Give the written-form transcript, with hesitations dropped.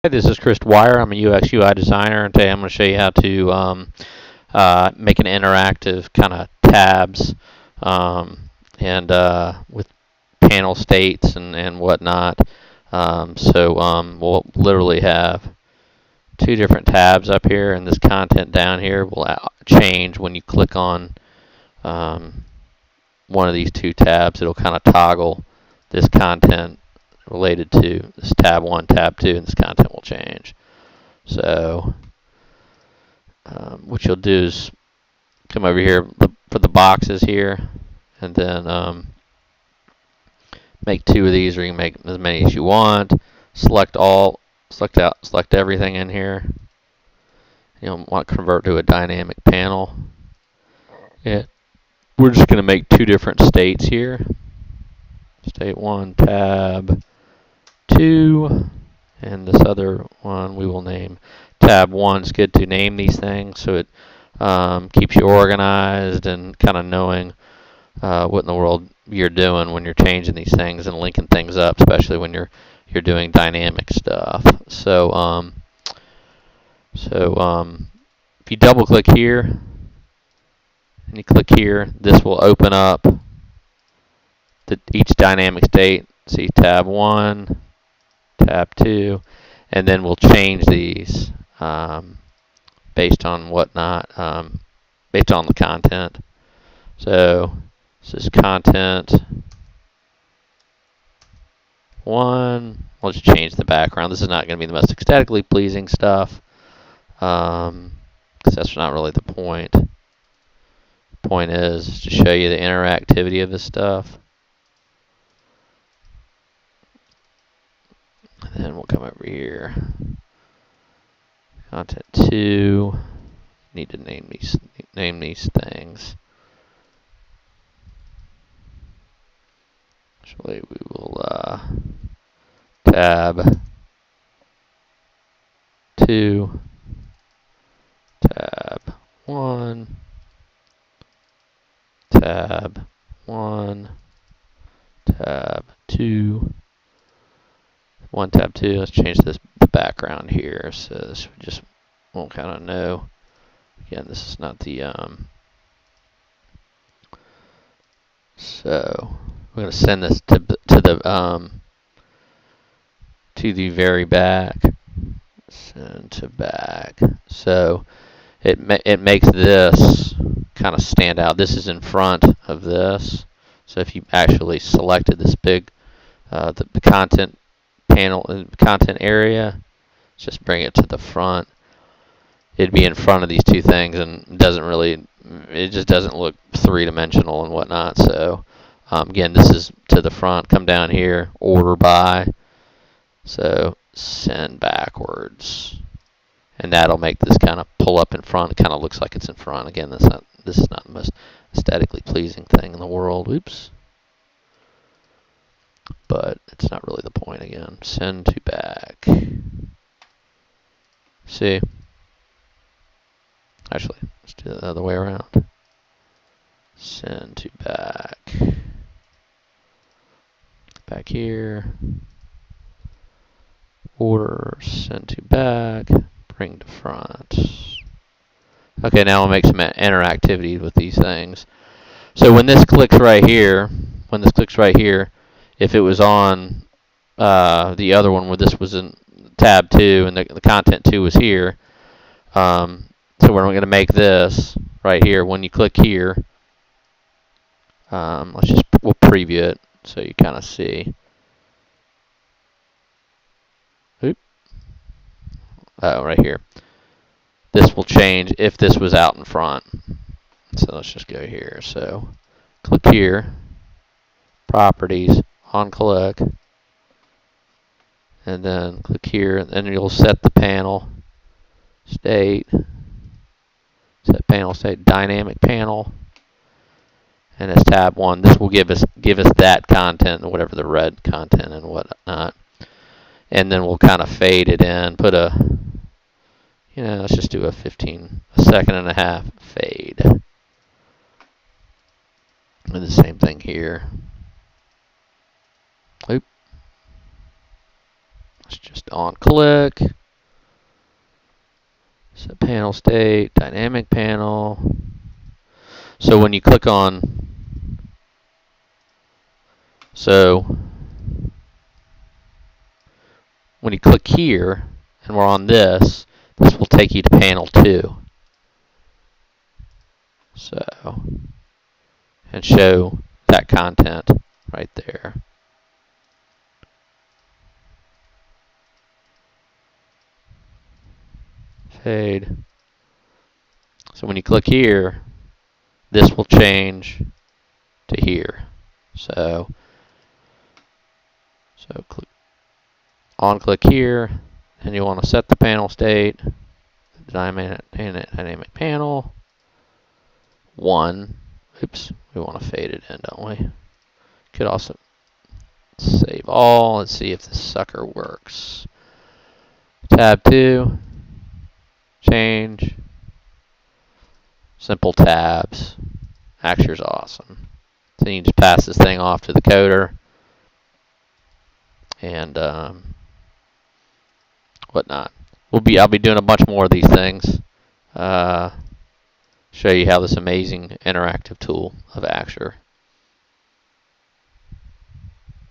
Hi, this is Chris Dwyer. I'm a UX UI designer, and today I'm going to show you how to make an interactive kind of tabs and with panel states and whatnot. We'll literally have two different tabs up here, and this content down here will change when you click on one of these two tabs. It'll kind of toggle this content related to this tab 1, tab 2, and this content will change. So what you'll do is come over here for the boxes here, and then make two of these, or you can make as many as you want. Select all, select everything in here. You'll want to convert to a dynamic panel. Yeah, we're just going to make two different states here. State 1, tab 2, and this other one we will name tab 1. It's good to name these things so it keeps you organized and kind of knowing what in the world you're doing when you're changing these things and linking things up, especially when you're doing dynamic stuff. If you double click here and you click here, this will open up each dynamic state. See tab 1, tab 2, and then we'll change these based on whatnot, based on the content. So this is content 1. We'll just change the background. This is not going to be the most aesthetically pleasing stuff, because that's not really the point. The point is to show you the interactivity of this stuff. And then we'll come over here. Content 2. Need to name these things. Actually, we will tab 2, tab 1, tab 1, tab 2, 1, tab 2. Let's change the background here, so this just won't kind of know. Again, this is not the so we're going to send this to the very back. Send to back. So it makes this kind of stand out. This is in front of this. So if you actually selected this big the content panel, content area, just bring it to the front. It'd be in front of these two things, and it just doesn't look three-dimensional and whatnot. So again, this is to the front. Come down here, order by. So send backwards, and that'll make this kind of pull up in front. It kind of looks like it's in front. Again, this is not the most aesthetically pleasing thing in the world. Oops. But it's not really the point. Again, send to back. See? Actually, let's do it the other way around. Send to back. Back here. Order, send to back, bring to front. Okay, now we'll make some interactivity with these things. So when this clicks right here, if it was on the other one where this was in tab 2 and the content 2 was here, so we're going to make this right here. When you click here, we'll preview it so you kind of see. Right here. This will change if this was out in front. So let's just go here. So click here, properties, on click, and then click here, and then you'll set the panel state, set panel state, dynamic panel, and it's tab 1. This will give us that content, whatever the red content and whatnot, and then we'll kind of fade it in, put a let's just do a second and a half fade. And the same thing here. Oop. Let's just on click. Set panel state, dynamic panel. So when you click on, when you click here, and we're on this will take you to panel 2. So, and show that content right there. Fade. So when you click here, this will change to here. So click here, and you want to set the panel state, dynamic panel 1. Oops, we want to fade it in, don't we? Could also save all. Let's see if this sucker works. Tab 2, change, simple tabs. Axure's awesome. So you can just pass this thing off to the coder and whatnot. I'll be doing a bunch more of these things. Show you how this amazing interactive tool of Axure